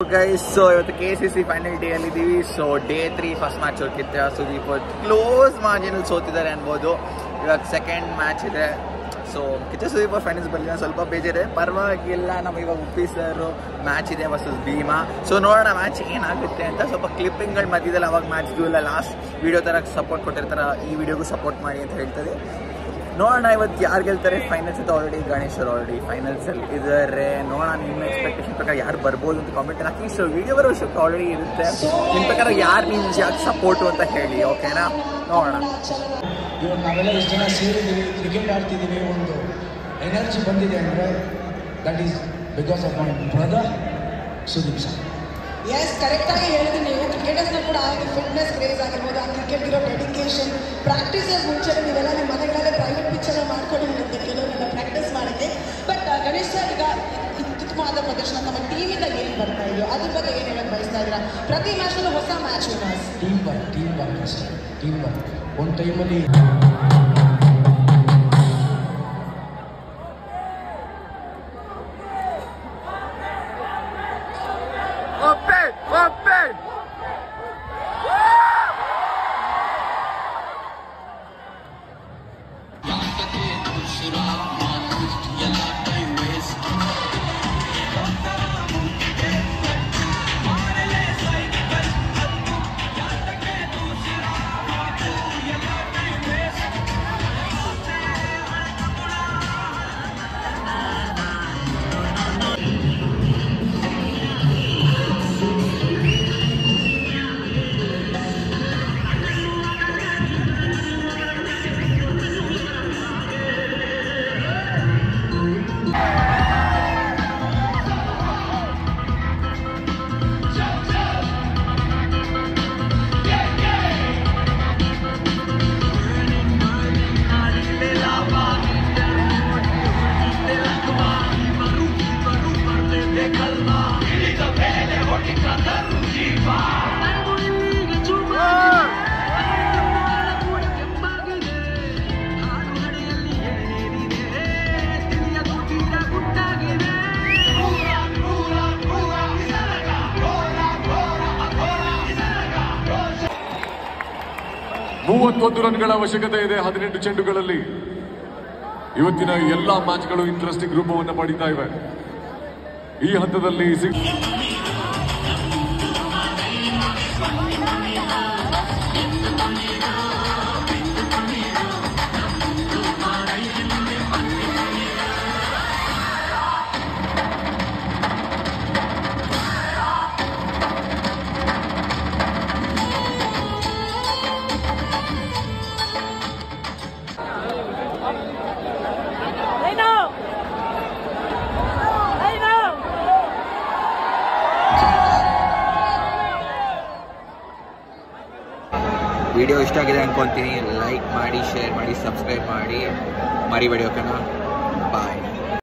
Guys, so ಇವತ್ತು KCC final day ಅಲ್ಲಿ ಇದೀವಿ. ಸೊ ಡೇ 3 ಫಸ್ಟ್ ಮ್ಯಾಚ್ ಹೋಗಿತ್ತು. ಸುದೀಪ್ ಕ್ಲೋಸ್ ಮಾರ್ಜಿನ್ ಸೋತಿದ್ದಾರೆ ಅನ್ಬೋದು. ಇವಾಗ ಸೆಕೆಂಡ್ ಮ್ಯಾಚ್ ಇದೆ. ಸೊ ಕಿಚ್ಚ ಸುದೀಪ್ ಫೈನಲ್ಸ್ ಬರಲಿಲ್ಲ, ಸ್ವಲ್ಪ ಬೇಜಾರೆ. ಪರವಾಗಿಲ್ಲ, ನಮಗೆ ಇವಾಗ ಉಪ್ಪಿ ಸರ್ ಮ್ಯಾಚ್ ಇದೆ ವರ್ಸಸ್ ಭೀಮಾ. ಸೊ ನೋಡೋಣ ಮ್ಯಾಚ್ ಏನಾಗುತ್ತೆ ಅಂತ. ಸ್ವಲ್ಪ ಕ್ಲಿಪ್ಪಿಂಗ್ಗಳು ಮಧ್ಯದಲ್ಲಿ ಅವಾಗ ಮ್ಯಾಚ್ದು ಇಲ್ಲ, ಲಾಸ್ಟ್ ವೀಡಿಯೋ ಥರ ಸಪೋರ್ಟ್ ಕೊಟ್ಟಿರ್ತಾರೆ, ಈ ವಿಡಿಯೋಗೂ ಸಪೋರ್ಟ್ ಮಾಡಿ ಅಂತ ಹೇಳ್ತಾರೆ. ನೋಡೋಣ ಇವತ್ತು ಯಾರು ಗೆಲ್ತಾರೆ. ಫೈನಲ್ಸ್ ಅಂತ ಆಲ್ರೆಡಿ ಗಣೇಶ್ ಅವರು ಆಲ್ರೆಡಿ ಫೈನಲ್ಸಲ್ಲಿ ಇದ್ದಾರೆ. ನೋಡೋಣ ನಿಮ್ಮ ಎಕ್ಸ್ಪೆಕ್ಟೇಷನ್ ಪ್ರಕಾರ ಯಾರು ಬರ್ಬೋದು ಅಂತ ಕಾಮೆಂಟ್ ಹಾಕಿ. ಸೊ ವಿಡಿಯೋ ಬರೋ ವರ್ಷಕ್ಕೆ ಆಲ್ರೆಡಿ ಇರುತ್ತೆ. ನಿಮ್ಮ ಪ್ರಕಾರ ಯಾರು ನಿಮ್ಗೆ ಯಾಕೆ ಸಪೋರ್ಟು ಅಂತ ಹೇಳಿ, ಓಕೆನಾ? ನೋಡೋಣ. ಇವಾಗ ನಾವೆಲ್ಲ ಇಷ್ಟು ಜನ ಸೇರಿದ್ದೀವಿ, ಕ್ರಿಕೆಟ್ ಆಡ್ತಿದ್ದೀವಿ, ಒಂದು ಎನರ್ಜಿ ಬಂದಿದೆ ಅಂದರೆ that is because of my brother Sudeep sir. Yes, ಕರೆಕ್ಟಾಗಿ ಹೇಳಿದ್ರಿ ನೀವು. ಕ್ರಿಕೆಟರ್ಸ್ನ ಕೂಡ ಆಗಿ ಫಿಟ್ನೆಸ್ ಕ್ರೇಜ್ ಆಗಿರ್ಬೋದು, ಆ ಕ್ರಿಕೆಟ್ಗಿರೋ ಡೆಡಿಕೇಶನ್, ಪ್ರಾಕ್ಟೀಸಸ್ ಮುಂಚೆ ನೀವೆಲ್ಲ ನಿಮ್ಮ ಮನೆಗಳಲ್ಲೇ ಪ್ರೈವೇಟ್ ಪಿಚ್ಚನ್ನು ಮಾಡ್ಕೊಂಡು ಹೋಗುತ್ತೆ ಕೆಲವರೆಲ್ಲ ಪ್ರಾಕ್ಟೀಸ್ ಮಾಡಿದ್ದೆ. ಬಟ್ ಗಣೇಶ್ ಸರ್ ಈಗ ಅತ್ಯುತ್ತಮವಾದ ಪ್ರದರ್ಶನ ನಮ್ಮ ಟೀಮಿಂದ ಏನು ಬರ್ತಾ ಇದೆಯೋ ಅದ್ರ ಬಗ್ಗೆ ಏನು ಹೇಳಕ್ಕೆ ಬಯಸ್ತಾ ಇದ್ದೀರಾ? ಪ್ರತಿ ಮ್ಯಾಚ್ನಲ್ಲೂ ಹೊಸ ಮ್ಯಾಚ್ ವಿನ್ನರ್ಸ್. ಟೀಮ್ ವರ್ಕ್ ಅಷ್ಟೇ, ಟೀಮ್ ವರ್ಕ್. ಒಂದು ಟೈಮಲ್ಲಿ ಮೂವತ್ತೊಂದು ರನ್ಗಳ ಅವಶ್ಯಕತೆ ಇದೆ 18 ಚೆಂಡುಗಳಲ್ಲಿ. ಇವತ್ತಿನ ಎಲ್ಲಾ ಮ್ಯಾಚ್ಗಳು ಇಂಟ್ರೆಸ್ಟಿಂಗ್ ರೂಪವನ್ನು ಪಡೀತಾ ಇವೆ. ಈ ಹಂತದಲ್ಲಿ ವಿಡಿಯೋ ಇಷ್ಟ ಆಗಿದೆ ಅನ್ಕೊಂತೀನಿ. ಲೈಕ್ ಮಾಡಿ, ಶೇರ್ ಮಾಡಿ, ಸಬ್ಸ್ಕ್ರೈಬ್ ಮಾಡಿ, ಮರಿಬೇಡಿ, ಓಕೆನಾ? ಬಾಯ್.